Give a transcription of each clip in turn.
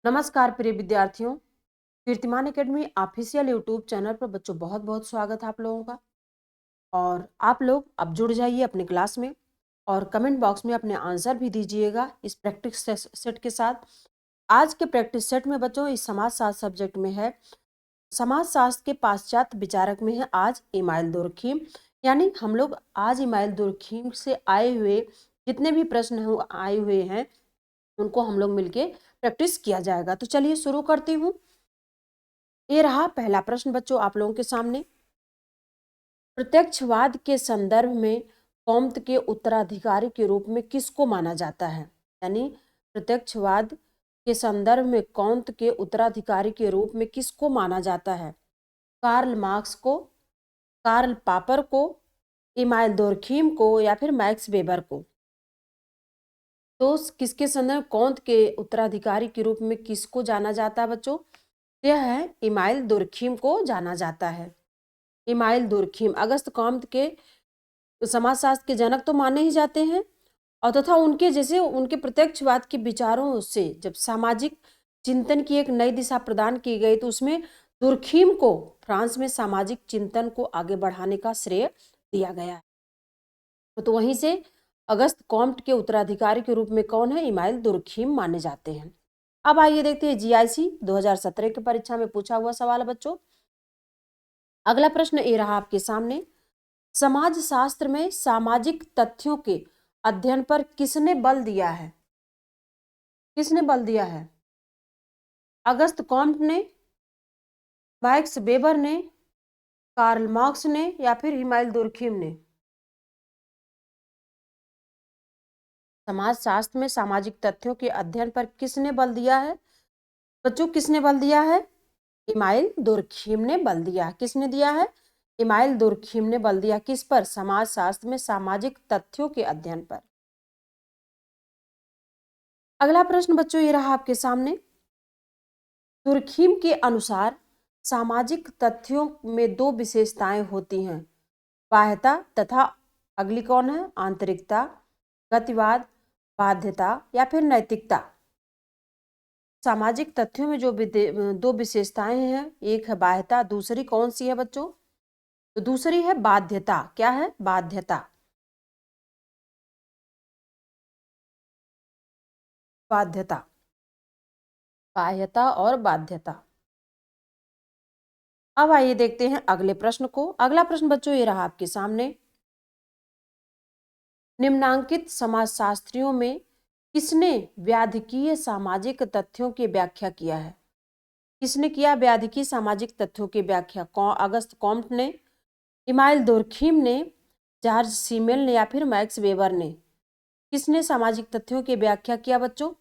नमस्कार प्रिय विद्यार्थियों। कीर्तिमान एकेडमी ऑफिशियल यूट्यूब चैनल पर बच्चों बहुत बहुत स्वागत है आप लोगों का। और आप लोग अब जुड़ जाइए अपने क्लास में और कमेंट बॉक्स में अपने आंसर भी दीजिएगा इस प्रैक्टिस सेट के साथ। आज के प्रैक्टिस सेट में बच्चों इस समाजशास्त्र सब्जेक्ट में है, समाजशास्त्र के पाश्चात्य विचारक में है आज इमाइल दुर्खीम। यानी हम लोग आज इमाइल दुर्खीम से आए हुए जितने भी प्रश्न आए हुए हैं उनको हम लोग मिलके प्रैक्टिस किया जाएगा। तो चलिए शुरू करती हूँ। ये रहा पहला प्रश्न बच्चों आप लोगों के सामने। प्रत्यक्षवाद के संदर्भ में कॉम्त के उत्तराधिकारी के रूप में किसको माना जाता है? यानी प्रत्यक्षवाद के संदर्भ में कॉम्त के उत्तराधिकारी के रूप में किसको माना जाता है? कार्ल मार्क्स को, कार्ल पापर को, इमाइल दुर्खीम को या फिर मैक्स वेबर को? तो किसके संदर्भ कॉम्त के उत्तराधिकारी के रूप में किसको जाना जाता है बच्चों? यह है इमाइल दुर्खीम को जाना जाता है। इमाइल दुर्खीम अगस्त कॉम्त के समाजशास्त्र के जनक तो माने ही जाते हैं और तथा उनके जैसे उनके प्रत्यक्षवाद के विचारों से जब सामाजिक चिंतन की एक नई दिशा प्रदान की गई तो उसमें दुर्खीम को फ्रांस में सामाजिक चिंतन को आगे बढ़ाने का श्रेय दिया गया है। तो वहीं से अगस्त कॉम्ट के उत्तराधिकारी के रूप में कौन है? इमाइल दुर्खीम माने जाते हैं। अब आइए देखते हैं जीआईसी 2017 की परीक्षा में पूछा हुआ सवाल है बच्चों। अगला प्रश्न ये रहा आपके सामने। समाजशास्त्र में सामाजिक तथ्यों के अध्ययन पर किसने बल दिया है? किसने बल दिया है? अगस्त कॉम्ट ने, मैक्स वेबर ने, कार्ल मार्क्स ने या फिर इमाइल दुर्खीम ने? समाजशास्त्र में सामाजिक तथ्यों के अध्ययन पर किसने बल दिया है बच्चों? किसने बल दिया है? इमाइल दुर्खीम ने बल दिया। किसने दिया है? इमाइल दुर्खीम ने बल दिया। किस पर? समाजशास्त्र में सामाजिक तथ्यों के अध्ययन पर। अगला प्रश्न बच्चों ये रहा आपके सामने। दुर्खीम के अनुसार सामाजिक तथ्यों में दो विशेषताएं होती हैं, बाह्यता तथा अगली कौन है? आंतरिकता, गतिवाद, बाध्यता या फिर नैतिकता। सामाजिक तथ्यों में जो दो विशेषताएं हैं, एक है बाह्यता, दूसरी कौन सी है बच्चों? तो दूसरी है बाध्यता। क्या है? बाध्यता। बाध्यता, बाह्यता और बाध्यता। अब आइए देखते हैं अगले प्रश्न को। अगला प्रश्न बच्चों ये रहा आपके सामने। निम्नांकित समाजशास्त्रियों में किसने व्याधिकीय सामाजिक तथ्यों की व्याख्या किया है? किसने किया व्याधिकीय सामाजिक तथ्यों की व्याख्या? अगस्त कॉम्ट ने, इमाइल दुर्खीम ने, जॉर्ज सीमेल ने या फिर मैक्स वेबर ने? किसने सामाजिक तथ्यों की व्याख्या किया बच्चों?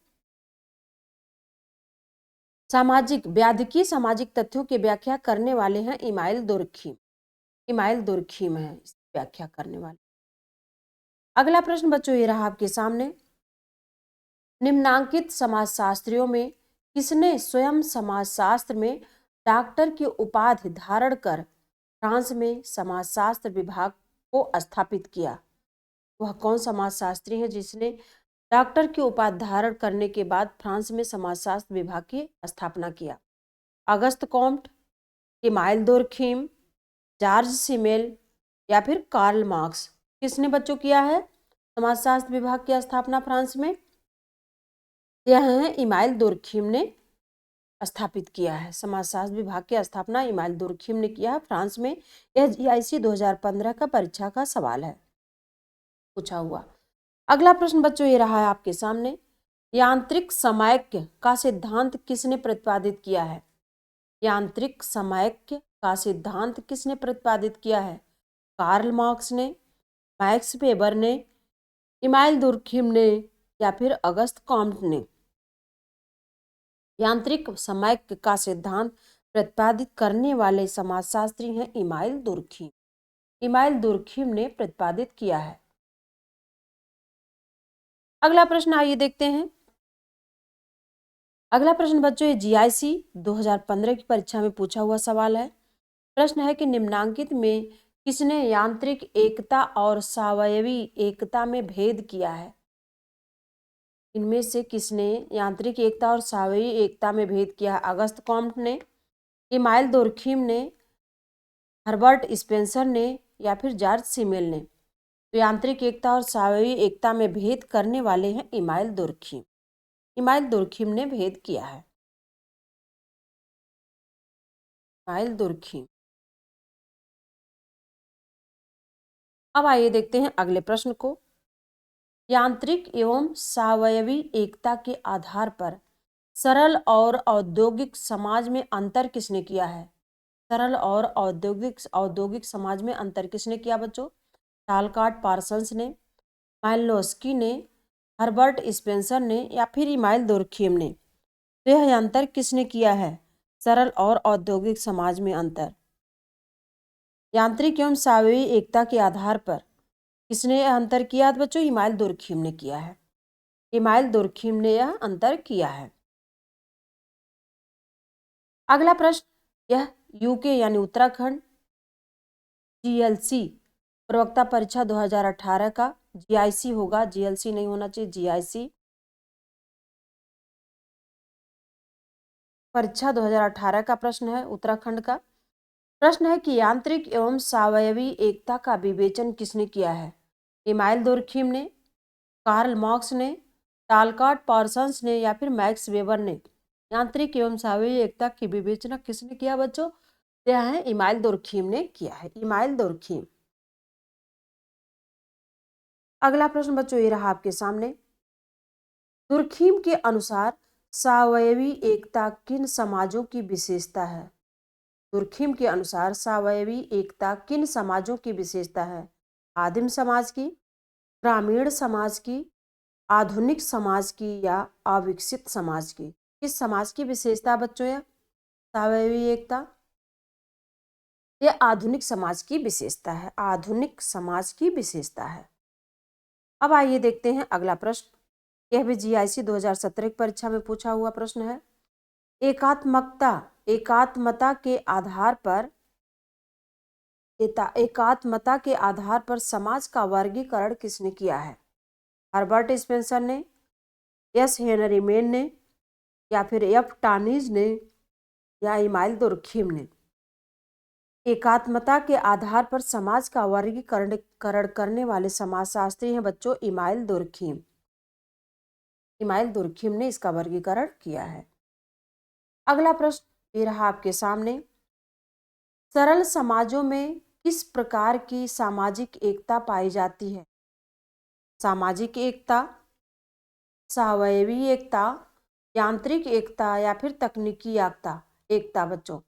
सामाजिक व्याधिकीय सामाजिक तथ्यों की व्याख्या करने वाले हैं इमाइल दुर्खीम। इमाइल दुर्खीम है व्याख्या करने वाले। अगला प्रश्न बच्चों ये रहा आपके सामने। निम्नांकित समाजशास्त्रियों में किसने स्वयं समाजशास्त्र में डॉक्टर की उपाधि धारण कर फ्रांस में समाजशास्त्र विभाग को स्थापित किया? वह कौन समाजशास्त्री है जिसने डॉक्टर की उपाधि धारण करने के बाद फ्रांस में समाजशास्त्र विभाग की स्थापना किया? Auguste Comte, Emile Durkheim, Georg Simmel या फिर कार्ल मार्क्स? किसने बच्चों किया है समाजशास्त्र विभाग की स्थापना फ्रांस में? यह है इमाइल दुर्खीम ने स्थापित किया है। समाजशास्त्र विभाग की स्थापना इमाइल दुर्खीम ने किया है फ्रांस में। यह जीआईसी 2015 का परीक्षा का सवाल है, पूछा हुआ। अगला प्रश्न बच्चों ये रहा है आपके सामने। यांत्रिक समायक्य का सिद्धांत किसने प्रतिपादित किया है? यांत्रिक समायक्य का सिद्धांत किसने प्रतिपादित किया है? कार्ल मार्क्स ने, मैक्स वेबर ने, इमाइल दुर्खीम ने या फिर अगस्त कॉम्ट ने? यांत्रिक समायक्य का सिद्धांत प्रतिपादित करने वाले समाजशास्त्री हैं इमाइल दुर्खीम। इमाइल दुर्खीम ने प्रतिपादित किया है। अगला प्रश्न आइए देखते हैं। अगला प्रश्न बच्चों ये जीआईसी 2015 की परीक्षा में पूछा हुआ सवाल है। प्रश्न है कि निम्नांकित में किसने यांत्रिक एकता और सावयवी एकता में भेद किया है? इनमें से किसने यांत्रिक एकता और स्वाभाविक एकता में भेद किया? अगस्त कॉम्ट ने, इमाइल दुर्खिम ने, हर्बर्ट स्पेंसर ने, या फिर जॉर्ज सिमेल ने? तो यांत्रिक एकता और स्वाभाविक एकता में भेद करने वाले हैं इमाइल दुर्खिम। इमाइल दुर्खिम ने भेद किया है। Email Durkheim. अब आइए देखते हैं अगले प्रश्न को। यांत्रिक एवं स्वायवी एकता के आधार पर सरल और औद्योगिक समाज में अंतर किसने किया है? सरल और औद्योगिक समाज में अंतर किसने किया बच्चों? टालकाट पार्सन्स ने, माइलोस्की ने, हर्बर्ट स्पेंसर ने, या फिर इमाइल दुर्खिम ने? तो यह अंतर किसने किया है? सरल और औद्योगिक समाज में अंतर। यांत्रिक एवं स्वायवी एकता के आधार पर किसने यह अंतर किया बच्चों? इमाइल दुर्खिम ने किया है। इमाइल दुर्खिम ने यह अंतर किया है। अगला प्रश्न, यह यूके यानी उत्तराखंड जीएलसी प्रवक्ता परीक्षा 2018 का जीआईसी होगा, जीएलसी नहीं होना चाहिए, जीआईसी परीक्षा 2018 का प्रश्न है, उत्तराखंड का प्रश्न है कि यांत्रिक एवं स्वायवी एकता का विवेचन किसने किया है? इमाइल दुर्खिम ने, कार्ल मार्क्स ने, टालकाट पार्सन्स ने, या फिर मैक्स वेबर ने? यांत्रिक एवं स्वायवी एकता की विवेचना किसने किया बच्चों? यह है इमाइल दुर्खिम ने किया है। Email Durkheim. अगला प्रश्न बच्चों ये रहा आपके सामने। दुर्खिम के अनुसार स्वायवी एकता किन समाजों की विशेषता है? दुर्खिम के अनुसार स्वायवी एकता किन समाजों की विशेषता है? आदिम समाज की, ग्रामीण समाज की, आधुनिक समाज की, या अविकसित समाज की? किस समाज की विशेषता बच्चों यह स्वायवी एकता? यह आधुनिक समाज की विशेषता है। आधुनिक समाज की विशेषता है। अब आइए देखते हैं अगला प्रश्न। यह भी जीआईसी 2017 की परीक्षा में पूछा हुआ प्रश्न है। एकात्मता के आधार पर समाज का वर्गीकरण किसने किया है? हर्बर्ट स्पेंसर ने, एस हेनरी मेन ने, या फिर एफ टानीज ने, या इमाइल दुर्खिम ने? एकात्मता के आधार पर समाज का वर्गीकरण करने वाले समाजशास्त्री हैं बच्चों इमाइल दुर्खिम। इमाइल दुर्खिम ने इसका वर्गीकरण किया है। अगला प्रश्न ये रहा आपके सामने। सरल समाजों में किस प्रकार की सामाजिक एकता पाई जाती है? सामाजिक एकता, स्वायवी एकता, यांत्रिक एकता, या फिर तकनीकी एकता बच्चों?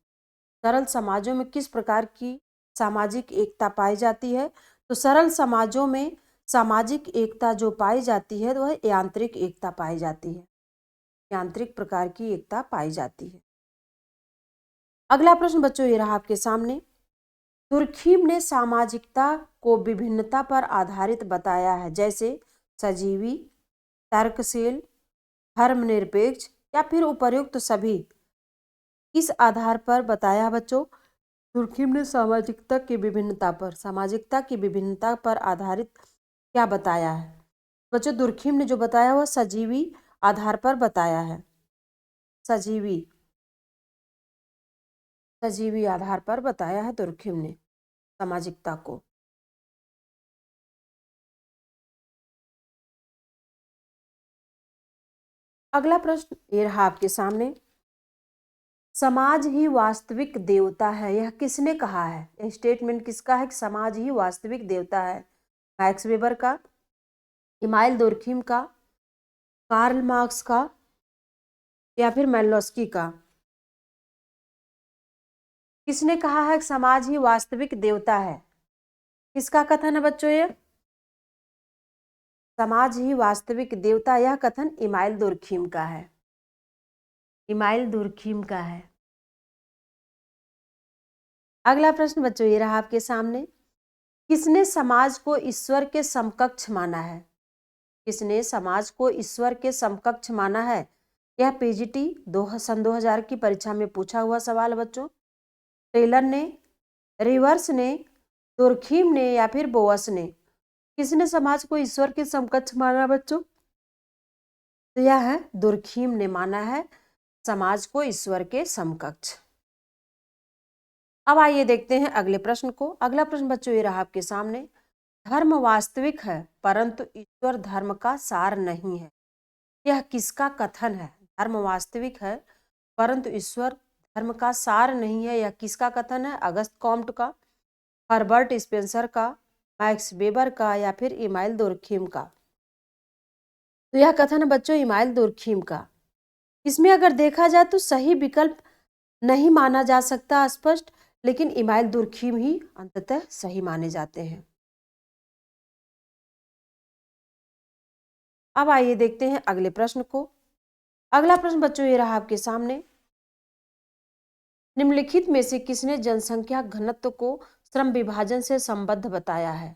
सरल समाजों में किस प्रकार की सामाजिक एकता पाई जाती है? तो सरल समाजों में सामाजिक एकता जो पाई जाती है वह यांत्रिक एकता पाई जाती है। यांत्रिक प्रकार की एकता पाई जाती है। अगला प्रश्न बच्चों ये रहा आपके सामने। दुर्खिम ने सामाजिकता को विभिन्नता पर आधारित बताया है, जैसे सजीवी, तर्कशील, धर्मनिरपेक्ष, या फिर उपर्युक्त सभी? किस आधार पर बताया बच्चों? दुर्खिम ने सामाजिकता की विभिन्नता पर आधारित क्या बताया है? बच्चों दुर्खिम ने जो बताया वह सजीवी आधार पर बताया है। सजीवी आधार पर बताया है दुर्खिम ने सामाजिकता को। अगला प्रश्न ये रहा आपके सामने। समाज ही वास्तविक देवता है, यह किसने कहा है? यह स्टेटमेंट किसका है कि समाज ही वास्तविक देवता है? मैक्स वेबर का, इमाइल दुर्खिम का, कार्ल मार्क्स का, या फिर माइलोस्की का? किसने कहा है कि समाज ही वास्तविक देवता है? किसका कथन है बच्चों ये? समाज ही वास्तविक देवता, यह कथन इमाइल दुर्खिम का है। इमाइल दुर्खिम का है। अगला प्रश्न बच्चों ये रहा आपके सामने। किसने समाज को ईश्वर के समकक्ष माना है? किसने समाज को ईश्वर के समकक्ष माना है? यह पीजीटी सन 2000 की परीक्षा में पूछा हुआ सवाल बच्चों। टेलर ने, रिवर्स ने, दुर्खिम ने, या फिर बोअस ने? किसने समाज को ईश्वर के समकक्ष माना बच्चों? तो यह है दुर्खीम ने माना है समाज को ईश्वर के समकक्ष। अब आइए देखते हैं अगले प्रश्न को। अगला प्रश्न बच्चों ये रहा आपके सामने। धर्म वास्तविक है परंतु ईश्वर धर्म का सार नहीं है, यह किसका कथन है? धर्म वास्तविक है परंतु ईश्वर धर्म का सार नहीं है, यह किसका कथन है? अगस्त कॉम्ट का, हर्बर्ट स्पेंसर का, मैक्स वेबर का या फिर इमाइल दुर्खीम का? तो यह कथन है बच्चों इमाइल दुर्खीम का। इसमें अगर देखा जाए तो सही विकल्प नहीं माना जा सकता स्पष्ट, लेकिन इमाइल दुर्खीम ही अंततः सही माने जाते हैं। अब आइए देखते हैं अगले प्रश्न को। अगला प्रश्न बच्चों ये रहा आपके सामने। निम्नलिखित में से किसने जनसंख्या घनत्व को श्रम विभाजन से संबद्ध बताया है?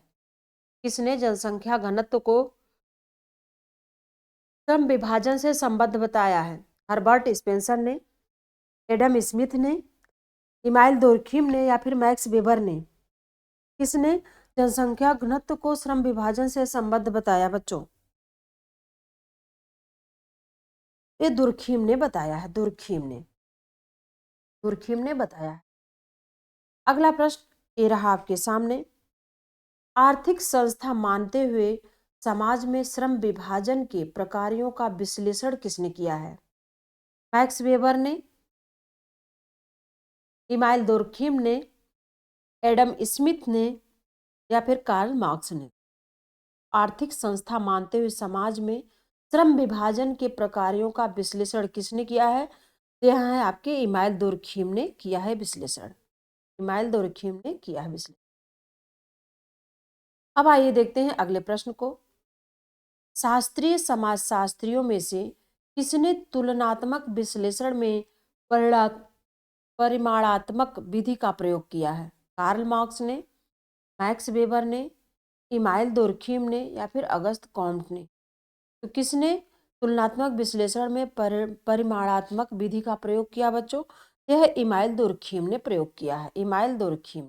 किसने जनसंख्या घनत्व को श्रम विभाजन से संबद्ध बताया है? हर्बर्ट स्पेंसर ने, एडम स्मिथ ने, इमाइल दुर्खीम ने या फिर मैक्स वेबर ने? किसने जनसंख्या घनत्व को श्रम विभाजन से संबद्ध बताया बच्चों? ये दुर्खीम ने बताया है, दुर्खीम ने बताया है। अगला प्रश्न ये रहा आपके सामने। आर्थिक संस्था मानते हुए समाज में श्रम विभाजन के प्रकारों का विश्लेषण किसने किया है? मैक्स वेबर ने, इमाइल दुर्खीम ने, एडम स्मिथ ने या फिर कार्ल मार्क्स ने? आर्थिक संस्था मानते हुए समाज में श्रम विभाजन के प्रकारों का विश्लेषण किसने किया है? यह है आपके इमाइल दुर्खीम ने किया है विश्लेषण, इमाइल दुर्खीम ने किया है विश्लेषण। अब आइए देखते हैं अगले प्रश्न को। शास्त्रीय समाजशास्त्रियों में से किसने तुलनात्मक विश्लेषण में परिमाणात्मक विधि का प्रयोग किया है? कार्ल मार्क्स ने, मैक्स वेबर ने, इमाइल दुर्खीम ने या फिर अगस्त कॉम्ट ने? तो किसने तुलनात्मक विश्लेषण में परिमाणात्मक विधि का प्रयोग किया बच्चों? यह इमाइल दुर्खीम ने प्रयोग किया है, इमाइल दुर्खीम,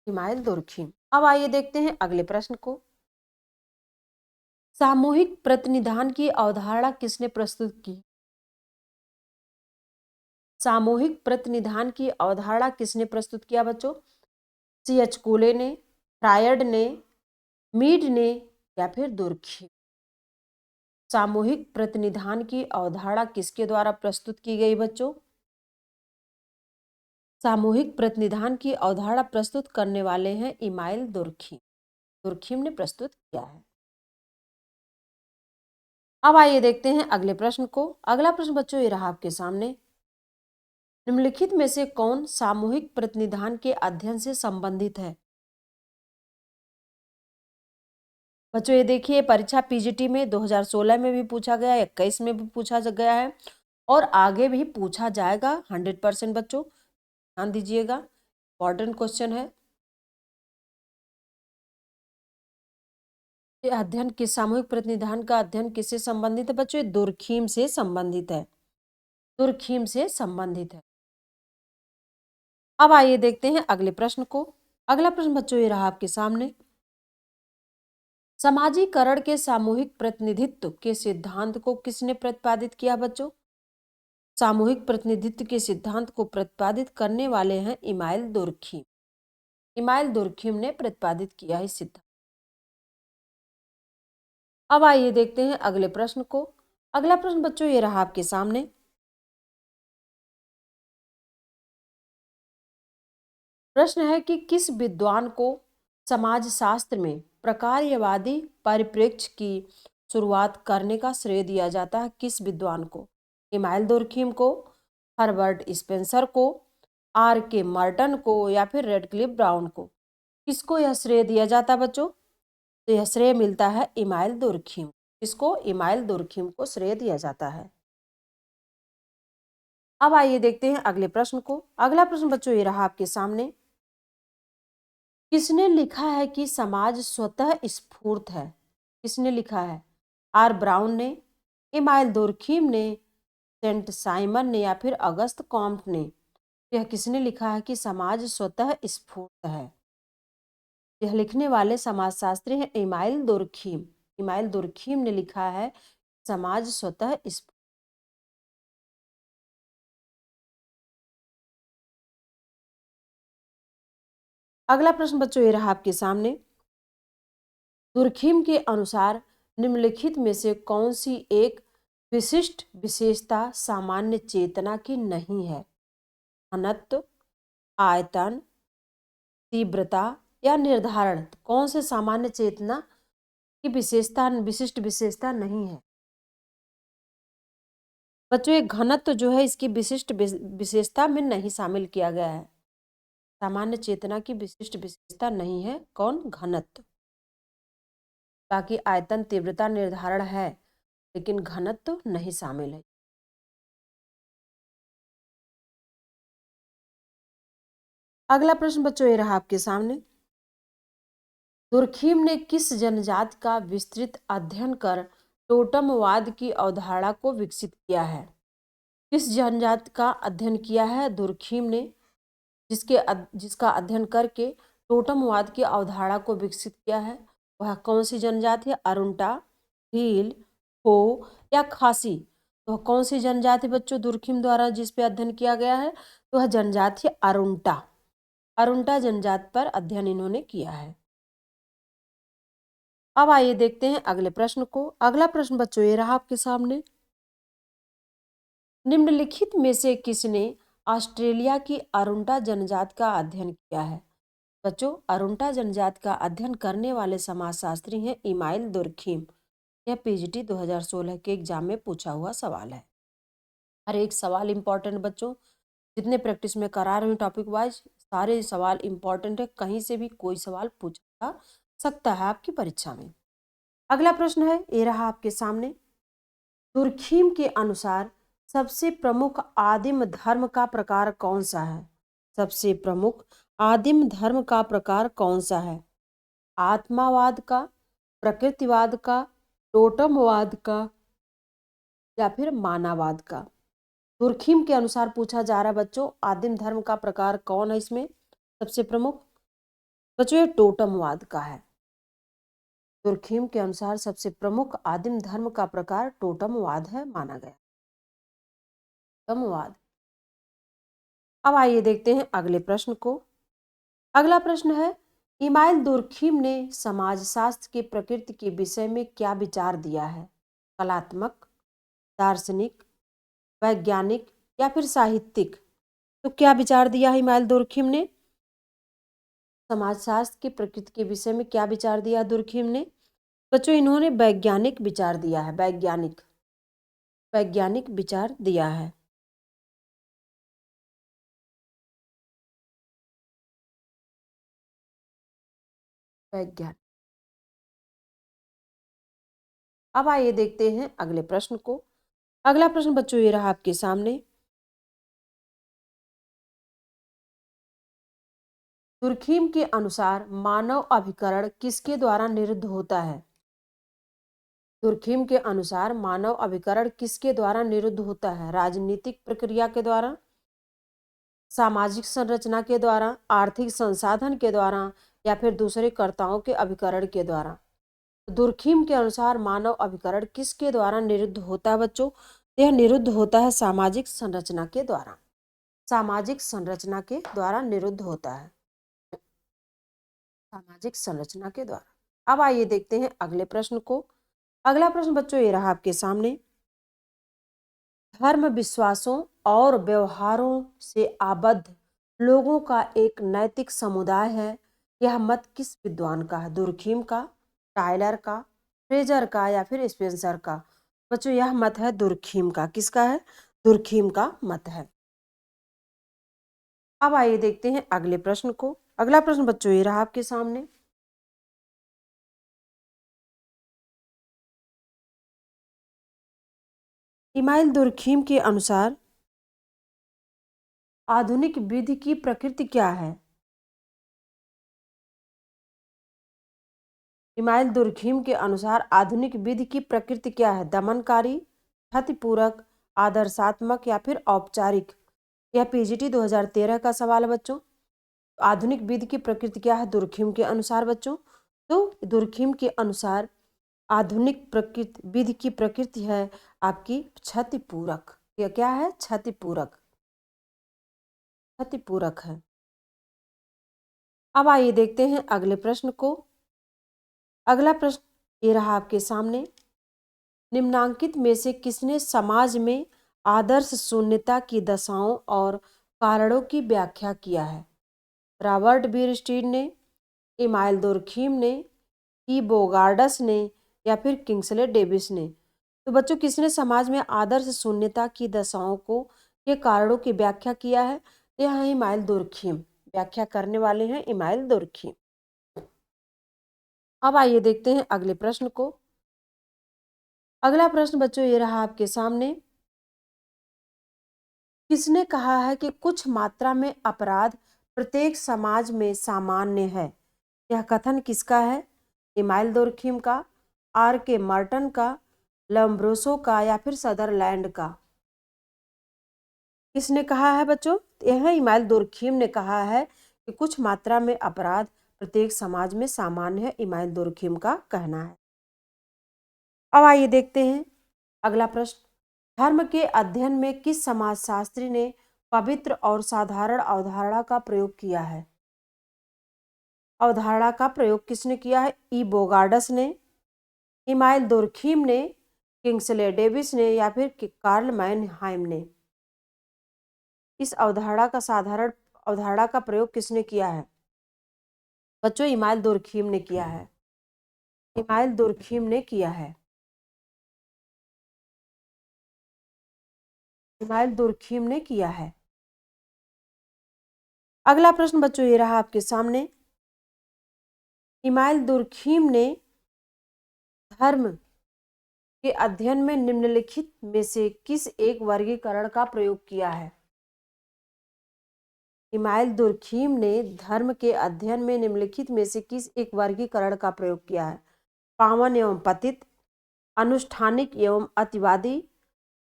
इमाइल दुर्खीम। अब आइए देखते हैं अगले प्रश्न को। सामूहिक प्रतिनिधान की अवधारणा किसने प्रस्तुत की? सामूहिक प्रतिनिधान की अवधारणा किसने प्रस्तुत किया बच्चों? C.H. कूले ने, फ्रायड ने, मीड ने या फिर दुर्खीम? सामूहिक प्रतिनिधान की अवधारणा किसके द्वारा प्रस्तुत की गई बच्चों? सामूहिक प्रतिनिधान की अवधारणा प्रस्तुत करने वाले हैं इमाइल दुर्खीम, दुर्खीम ने प्रस्तुत किया है। अब आइए देखते हैं अगले प्रश्न को। अगला प्रश्न बच्चों ये रहा आपके सामने। निम्नलिखित में से कौन सामूहिक प्रतिनिधान के अध्ययन से संबंधित है? बच्चों ये देखिए परीक्षा पीजीटी में 2016 में भी पूछा गया, 21 में भी पूछा गया है और आगे भी पूछा जाएगा 100% बच्चों, ध्यान दीजिएगा, इंपॉर्टेंट क्वेश्चन है। ये अध्ययन किस सामूहिक प्रतिनिधान का अध्ययन किससे संबंधित है बच्चों? दुर्खीम से संबंधित है, दुर्खीम से संबंधित है। अब आइए देखते हैं अगले प्रश्न को। अगला प्रश्न बच्चों ये रहा आपके सामने। समाजीकरण के सामूहिक प्रतिनिधित्व के सिद्धांत को किसने प्रतिपादित किया बच्चों? सामूहिक प्रतिनिधित्व के सिद्धांत को प्रतिपादित करने वाले हैं इमाइल दुर्खीम, इमाइल दुर्खीम ने प्रतिपादित किया इस सिद्धांत। अब आइए देखते हैं अगले प्रश्न को। अगला प्रश्न बच्चों ये रहा आपके सामने। प्रश्न है कि किस विद्वान को समाजशास्त्र में प्रकार्यवादी परिप्रेक्ष्य की शुरुआत करने का श्रेय दिया जाता है? किस विद्वान को? इमाइल दुर्खीम को, हर्बर्ट स्पेंसर को, आर के मर्टन को या फिर रेडक्लिफ ब्राउन को? किसको यह श्रेय दिया जाता है बच्चों? तो यह श्रेय मिलता है इमाइल दुर्खीम। इसको इमाइल दुर्खीम को श्रेय दिया जाता है। अब आइए देखते हैं अगले प्रश्न को। अगला प्रश्न बच्चों ये रहा आपके सामने। किसने लिखा है कि समाज स्वतः स्फूर्त है? किसने लिखा है? आर ब्राउन ने, इमाइल दुर्खीम ने, सेंट साइमन ने या फिर अगस्त कॉम्ट ने? यह किसने लिखा है कि समाज स्वतः स्फूर्त है? यह लिखने वाले समाजशास्त्री हैं इमाइल दुर्खीम, इमाइल दुर्खीम ने लिखा है, समाज स्वतः इस। अगला प्रश्न बच्चों ये रहा आपके सामने। दुर्खीम के अनुसार निम्नलिखित में से कौन सी एक विशिष्ट विशेषता सामान्य चेतना की नहीं है? घनत्व, आयतन, तीव्रता या निर्धारण। कौन से सामान्य चेतना की विशेषता विशिष्ट विशेषता नहीं है? बच्चों ये घनत्व जो है इसकी विशिष्ट विशेषता में नहीं शामिल किया गया है। सामान्य चेतना की विशिष्ट विशेषता नहीं है कौन? घनत्व। बाकी आयतन, तीव्रता, निर्धारण है, लेकिन घनत्व नहीं शामिल है। अगला प्रश्न बच्चों ये रहा आपके सामने। दुर्खीम ने किस जनजाति का विस्तृत अध्ययन कर टोटमवाद की अवधारणा को विकसित किया है? किस जनजाति का अध्ययन किया है दुर्खीम ने, जिसका अध्ययन करके टोटमवाद की अवधारणा को विकसित किया है? वह कौन सी जनजाति है? अरुंटा, भील, हो या खासी? तो कौन सी जनजाति बच्चों दुर्खीम द्वारा जिस पे अध्ययन किया गया है? तो वह जनजाति है अरुंटा। अरुंटा जनजाति पर अध्ययन इन्होंने किया है। अब आइए देखते हैं अगले प्रश्न को। अगला प्रश्न बच्चों ये रहा आपके सामने। निम्नलिखित में से किसने ऑस्ट्रेलिया की अरुंटा जनजाति का अध्ययन किया है? बच्चों अरुंटा जनजाति का अध्ययन करने वाले समाजशास्त्री हैं इमाइल दुर्खीम। यह पीजीटी 2016 के एग्जाम में पूछा हुआ सवाल है। हर एक सवाल इंपॉर्टेंट बच्चों, जितने प्रैक्टिस में करा रही हूँ टॉपिक वाइज सारे सवाल इंपॉर्टेंट है, कहीं से भी कोई सवाल पूछा सकता है आपकी परीक्षा में। अगला प्रश्न है ये रहा आपके सामने। दुर्खीम के अनुसार सबसे प्रमुख आदिम धर्म का प्रकार कौन सा है? सबसे प्रमुख आदिम धर्म का प्रकार कौन सा है? आत्मावाद का, प्रकृतिवाद का, टोटमवाद का या फिर मानववाद का? दुर्खीम के अनुसार पूछा जा रहा बच्चों आदिम धर्म का प्रकार कौन है इसमें सबसे प्रमुख? बच्चों ये टोटमवाद का है। दुर्खीम के अनुसार सबसे प्रमुख आदिम धर्म का प्रकार टोटमवाद है माना गया। टोटमवाद। अब आइए देखते हैं अगले प्रश्न को। अगला प्रश्न है इमाइल दुर्खीम ने समाजशास्त्र की प्रकृति के विषय में क्या विचार दिया है? कलात्मक, दार्शनिक, वैज्ञानिक या फिर साहित्यिक? तो क्या विचार दिया है इमाइल दुर्खीम ने? समाजशास्त्र की प्रकृति के विषय में क्या विचार दिया दुर्खीम ने? बच्चों इन्होंने वैज्ञानिक विचार दिया है। वैज्ञानिक वैज्ञानिक विचार दिया है। वैज्ञानिक। अब आइए देखते हैं अगले प्रश्न को। अगला प्रश्न बच्चों ये रहा आपके सामने। दुर्खीम के अनुसार मानव अभिकरण किसके द्वारा निरुद्ध होता है? दुर्खीम के अनुसार मानव अभिकरण किसके द्वारा निरुद्ध होता है? राजनीतिक प्रक्रिया के द्वारा, सामाजिक संरचना के द्वारा, आर्थिक संसाधन के द्वारा या फिर दूसरे कर्ताओं के अभिकरण के द्वारा? दुर्खीम के अनुसार मानव अभिकरण किसके द्वारा निरुद्ध होता है बच्चों? यह निरुद्ध होता है सामाजिक संरचना के द्वारा। सामाजिक संरचना के द्वारा निरुद्ध होता है। सामाजिक संरचना के द्वारा। अब आइए देखते हैं अगले प्रश्न को। अगला प्रश्न बच्चों ये रहा आपके सामने। धर्म, विश्वासों और व्यवहारों से आबद्ध लोगों का एक नैतिक समुदाय है। यह मत किस विद्वान का है? दुर्खीम का, टायलर का, फ्रेजर का या फिर स्पेंसर का? बच्चों यह मत है दुर्खीम का। किसका है? दुर्खीम का मत है। अब आइए देखते हैं अगले प्रश्न को। अगला प्रश्न बच्चों ये रहा आपके सामने। इमाइल दुर्खीम के अनुसार आधुनिक विधि की प्रकृति क्या है? इमाइल दुर्खीम के अनुसार आधुनिक विधि की प्रकृति क्या है? दमनकारी, क्षतिपूरक, आदर्शात्मक या फिर औपचारिक? यह पीजीटी 2013 का सवाल है बच्चों। आधुनिक विधि की प्रकृति क्या है दुर्खीम के अनुसार बच्चों? तो दुर्खीम के अनुसार आधुनिक प्रकृति विधि की प्रकृति है आपकी क्षतिपूरक। यह क्या है? क्षतिपूरक, क्षतिपूरक है। अब आइए देखते हैं अगले प्रश्न को। अगला प्रश्न ये रहा आपके सामने। निम्नांकित में से किसने समाज में आदर्श शून्यता की दशाओं और कारणों की व्याख्या किया है? रॉबर्ट बीरस्टीन ने, इमाइल दुर्खीम ने, ई बोगार्डस ने, या फिर किंग्सले डेविस ने? तो बच्चों किसने समाज में आदर्श शून्यता की दशाओं को के कारणों की व्याख्या किया है? यह है इमाइल दुर्खीम। व्याख्या करने वाले हैं इमाइल दुर्खीम। अब आइए देखते हैं अगले प्रश्न को। अगला प्रश्न बच्चों ये रहा आपके सामने। किसने कहा है कि कुछ मात्रा में अपराध प्रत्येक समाज में सामान्य है? यह कथन किसका है? इमाइल दुर्खीम का, आर के मार्टन का, लम्ब्रोसो का, या फिर सदरलैंड का? किसने कहा है बच्चों? यह इमाइल दुर्खीम ने कहा है कि कुछ मात्रा में अपराध प्रत्येक समाज में सामान्य है। इमाइल दुर्खीम का कहना है। अब आइए देखते हैं अगला प्रश्न। धर्म के अध्ययन में किस समाजशास्त्री ने पवित्र और साधारण अवधारणा का प्रयोग किया है? अवधारणा का प्रयोग किसने किया है? ई बोगार्डस ने, इमाइल दुर्खीम ने, किंग्सले डेविस ने, या फिर कार्ल मैनहाइम ने? इस अवधारणा का प्रयोग किसने किया है? बच्चों इमाइल दुर्खीम ने किया है। इमाइल दुर्खीम ने किया है। इमाइल दुर्खीम ने किया है। अगला प्रश्न बच्चों ये रहा आपके सामने। इमाइल दुर्खीम ने धर्म के अध्ययन में निम्नलिखित में से किस एक वर्गीकरण का प्रयोग किया है? इमाइल दुर्खीम ने धर्म के अध्ययन में निम्नलिखित में से किस एक वर्गीकरण का प्रयोग किया है? पावन एवं पतित, अनुष्ठानिक एवं अतिवादी,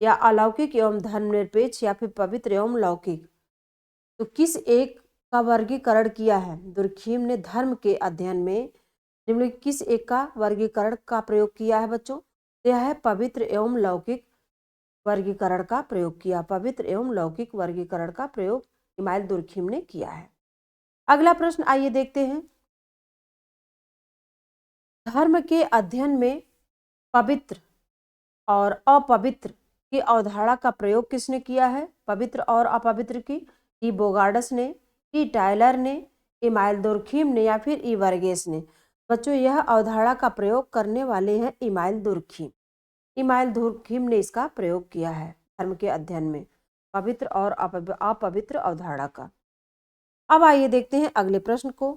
या अलौकिक एवं धर्मनिरपेक्ष, या फिर पवित्र एवं लौकिक? तो किस एक का वर्गीकरण किया है? दुर्खीम ने धर्म के अध्ययन में निम्नलिखित किस एक का वर्गीकरण का प्रयोग किया है बच्चों? यह है पवित्र एवं लौकिक वर्गीकरण का प्रयोग किया। पवित्र एवं लौकिक वर्गीकरण का प्रयोग इमाइल दुर्खीम ने किया है। अगला प्रश्न आइए देखते हैं। धर्म के अध्ययन में पवित्र और अपवित्र की अवधारणा का प्रयोग किसने किया है? पवित्र और अपवित्र की ई बोगार्डस ने, ई टायलर ने, इमाइल दुर्खीम ने, या फिर ई वर्गेस ने? बच्चों यह अवधारणा का प्रयोग करने वाले हैं इमाइल दुर्खीम। इमाइल दुर्खीम ने इसका प्रयोग किया है धर्म के अध्ययन में पवित्र और अपवित्र अवधारणा का। अब आइए देखते हैं अगले प्रश्न को।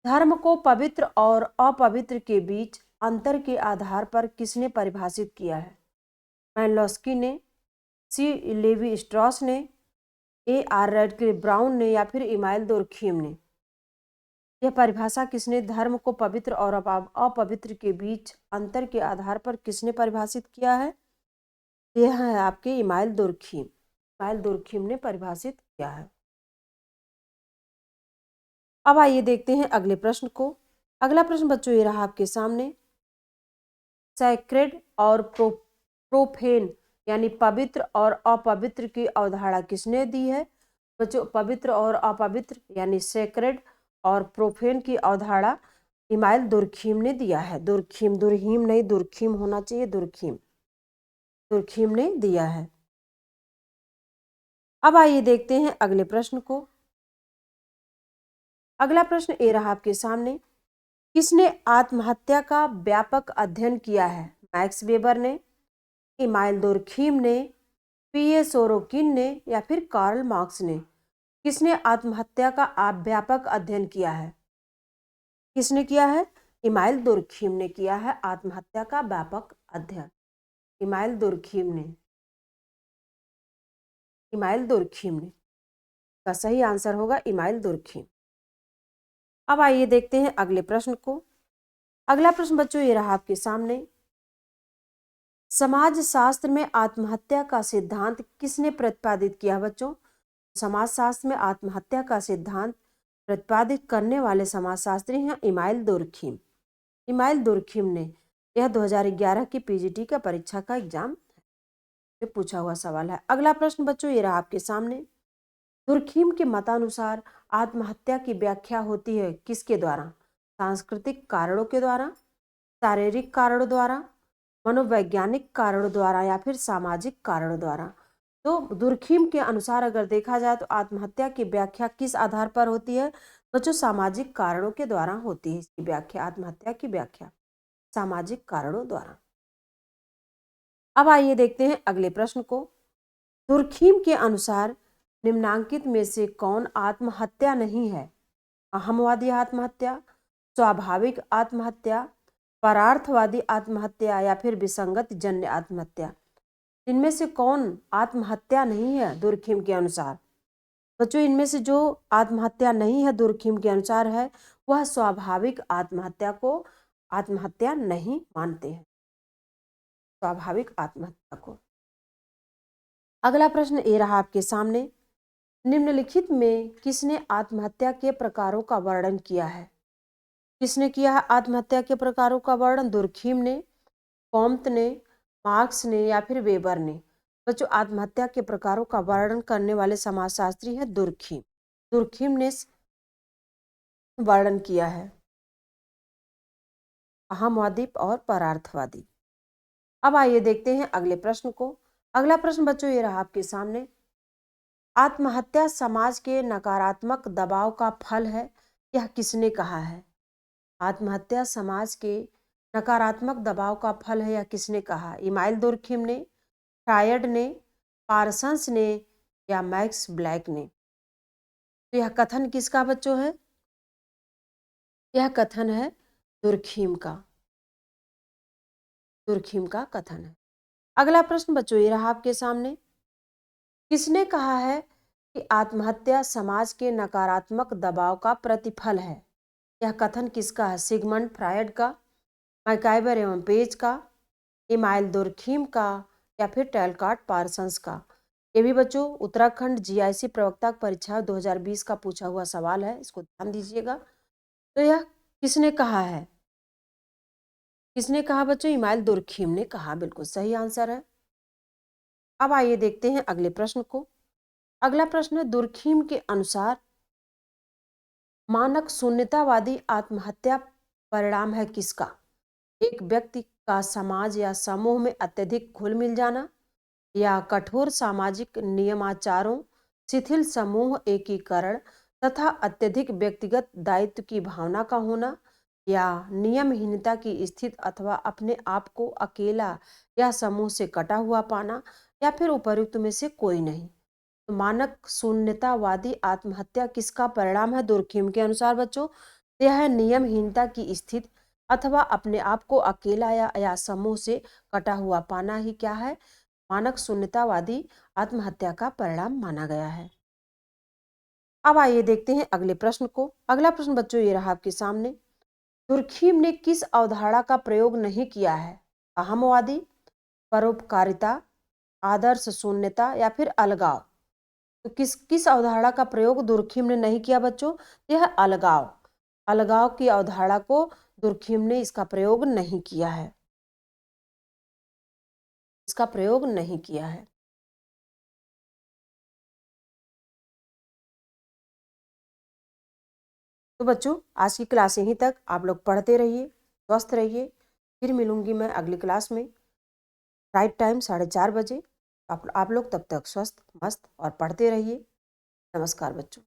धर्म को पवित्र और अपवित्र के बीच अंतर के आधार पर किसने परिभाषित किया है? मैनलॉस्की ने, सी लेवी स्ट्रॉस ने, ए आर रेडक्लिफ ब्राउन ने, या फिर इमाइल दुर्खीम ने? यह परिभाषा किसने धर्म को पवित्र और अपवित्र के बीच अंतर के आधार पर किसने परिभाषित किया है? यह है आपके इमाइल दुर्खीम। इमाइल दुर्खीम ने परिभाषित किया है। अब आइए देखते हैं अगले प्रश्न को। अगला प्रश्न बच्चों ये रहा आपके सामने। सैक्रेड और प्रोफेन यानी पवित्र और अपवित्र की अवधारणा किसने दी है? बच्चों पवित्र और अपवित्र यानी सैक्रेड और प्रोफेन की अवधारणा इमाइल दुर्खीम ने दिया है। दुर्खीम, दुर्हीम नहीं, दुर्खीम होना चाहिए, दुर्खीम। दुर्खीम ने दिया है। अब आइए देखते हैं अगले प्रश्न को। अगला प्रश्न ये रहा आपके सामने। किसने आत्महत्या का व्यापक अध्ययन किया है? मैक्स वेबर ने, इमाइल दुर्खीम ने, पीए सोरोकिन ने, या फिर कार्ल मार्क्स ने? किसने आत्महत्या का व्यापक अध्ययन किया है? किसने किया है? इमाइल दुर्खीम ने किया है आत्महत्या का व्यापक अध्ययन। इमाइल दुर्खीम ने, इमाइल दुर्खीम ने का सही आंसर होगा इमाइल दुर्खीम। अब आइए देखते हैं अगले प्रश्न को। अगला प्रश्न बच्चों ये रहा आपके सामने। समाज शास्त्र में आत्महत्या का सिद्धांत किसने प्रतिपादित किया? बच्चों समाज शास्त्र में आत्महत्या का सिद्धांत प्रतिपादित करने वाले समाजशास्त्री हैं इमाइल दुर्खीम। इमाइल दुर्खीम ने यह 2011 की पीजीटी का परीक्षा का एग्जाम में पूछा हुआ सवाल है। अगला प्रश्न बच्चों ये रहा आपके सामने। दुर्खीम के मतानुसार आत्महत्या की व्याख्या होती है किसके द्वारा? सांस्कृतिक कारणों के द्वारा, शारीरिक कारणों द्वारा, मनोवैज्ञानिक कारणों द्वारा या फिर सामाजिक कारणों द्वारा। तो दुर्खीम के अनुसार अगर देखा जाए तो आत्महत्या की व्याख्या किस आधार पर होती है बच्चों? सामाजिक कारणों के द्वारा होती है इसकी व्याख्या, आत्महत्या की व्याख्या सामाजिक कारणों द्वारा। अब आइए देखते हैं अगले प्रश्न को। दुर्खीम के अनुसार निम्नांकित में से कौन आत्महत्या नहीं है? अहमवादी आत्महत्या, स्वाभाविक आत्महत्या, परार्थवादी आत्महत्या या फिर विसंगत जन्य आत्महत्या। इनमें से कौन आत्महत्या नहीं है दुर्खीम के अनुसार? बच्चों इनमें से जो आत्महत्या नहीं है दुर्खीम के अनुसार है वह स्वाभाविक आत्महत्या को आत्महत्या नहीं मानते हैं, स्वाभाविक आत्महत्या को। अगला प्रश्न ये रहा आपके सामने। निम्नलिखित में किसने आत्महत्या के प्रकारों का वर्णन किया है? किसने किया है आत्महत्या के प्रकारों का वर्णन? दुर्खीम ने, कॉम्त ने, मार्क्स ने या फिर वेबर ने। बच्चों आत्महत्या के प्रकारों का वर्णन करने वाले समाजशास्त्री है दुर्खीम। दुर्खीम ने वर्णन किया है अहमवादी और परार्थवादी। अब आइए देखते हैं अगले प्रश्न को। अगला प्रश्न बच्चों ये रहा आपके सामने। आत्महत्या समाज के नकारात्मक दबाव का फल है, यह किसने कहा है? आत्महत्या समाज के नकारात्मक दबाव का फल है, यह किसने कहा? इमाइल दुर्खीम ने, फ्रायड ने, पार्सन्स ने या मैक्स ब्लैक ने। तो यह कथन किसका बच्चों है? यह कथन है दुर्खीम का, दुर्खीम का कथन है। अगला प्रश्न बच्चों ये रहा आपके सामने। किसने कहा है कि आत्महत्या समाज के नकारात्मक दबाव का प्रतिफल है? यह कथन किसका है? सिगमंड फ्रायड का, मैकाइवर एवं पेज का, इमाइल दुर्खीम का या फिर टैलकाट पार्सन्स का। ये भी बच्चों उत्तराखंड जीआईसी प्रवक्ता परीक्षा 2020 का पूछा हुआ सवाल है, इसको ध्यान दीजिएगा। तो यह किसने कहा है? किसने कहा बच्चों? इमाइल दुर्खीम ने कहा, बिल्कुल सही आंसर है। अब आइए देखते हैं अगले प्रश्न को। अगला प्रश्न है दुर्खीम के अनुसार मानक शून्यतावादी आत्महत्या परिणाम है किसका? एक व्यक्ति का समाज या समूह में अत्यधिक घुल मिल जाना, या कठोर सामाजिक नियमाचारों, शिथिल समूह एकीकरण तथा अत्यधिक व्यक्तिगत दायित्व की भावना का होना, या नियमहीनता की स्थिति अथवा अपने आप को अकेला या समूह से कटा हुआ पाना, या फिर उपर्युक्त में से कोई नहीं। तो मानक शून्यतावादी आत्महत्या किसका परिणाम है दुर्खीम के अनुसार बच्चों? यह है नियमहीनता की स्थिति अथवा अपने आप को अकेला या समूह से कटा हुआ पाना ही क्या है? मानक शून्यतावादी आत्महत्या का परिणाम माना गया है। अब आइए देखते हैं अगले प्रश्न को। अगला प्रश्न बच्चों ये रहा आपके सामने। दुर्खीम ने किस अवधारणा का प्रयोग नहीं किया है? अहमवादी, परोपकारिता, आदर्श शून्यता या फिर अलगाव। तो किस अवधारणा का प्रयोग दुर्खीम ने नहीं किया बच्चों? यह अलगाव, अलगाव की अवधारणा को दुर्खीम ने इसका प्रयोग नहीं किया है, इसका प्रयोग नहीं किया है। तो बच्चों आज की क्लास यहीं तक। आप लोग पढ़ते रहिए, स्वस्थ रहिए। फिर मिलूंगी मैं अगली क्लास में, राइट टाइम 4:30 बजे। आप लोग तब तक स्वस्थ, मस्त और पढ़ते रहिए। नमस्कार बच्चों।